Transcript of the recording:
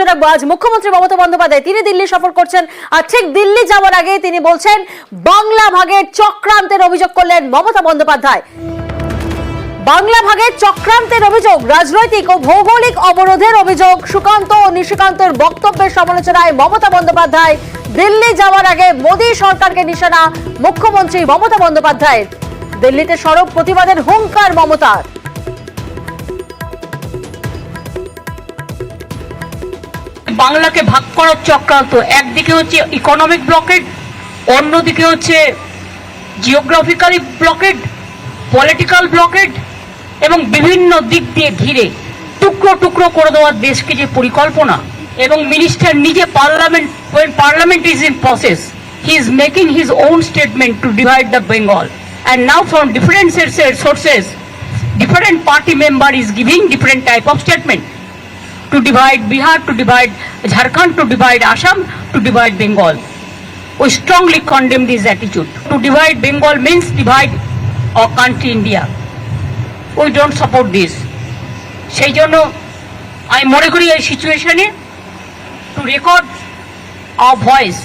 নজর রাখবো আজ মুখ্যমন্ত্রী মমতা বন্দ্যোপাধ্যায় তিনি দিল্লি সফর করছেন আর ঠিক দিল্লি যাওয়ার আগে তিনি বলছেন বাংলা ভাগের চক্রান্তের অভিযোগ করলেন মমতা বন্দ্যোপাধ্যায়। বাংলা ভাগের চক্রান্তের অভিযোগ, রাজনৈতিক ও ভৌগোলিক অবরোধের অভিযোগ, সুকান্ত ও নিশিকান্তের বক্তব্যের সমালোচনায় মমতা বন্দ্যোপাধ্যায় দিল্লি যাওয়ার আগে মোদী সরকারকে নিশানা মুখ্যমন্ত্রী মমতা বন্দ্যোপাধ্যায়ের। দিল্লিতে সরব প্রতিবাদের হুঙ্কার মমতার। বাংলাকে ভাগ করার চক্রান্ত, একদিকে হচ্ছে ইকোনমিক ব্লকেড, অন্যদিকে হচ্ছে জিওগ্রাফিক্যালি ব্লকেড, পলিটিক্যাল ব্লকেড এবং বিভিন্ন দিক দিয়ে ঘিরে টুকরো টুকরো করে দেওয়ার দেশকে যে পরিকল্পনা, এবং মিনিস্টার নিজে parliament is in process, he is making his own statement to divide the Bengal, and now from different sources different party member is giving different type of statement to divide Bihar, to divide Jharkhand, to divide Assam, to divide Bengal. We strongly condemn this attitude. To divide Bengal means divide our country India. We don't support this. সেই জন্য আমি মনে করি এই সিচুয়েশনে to record our voice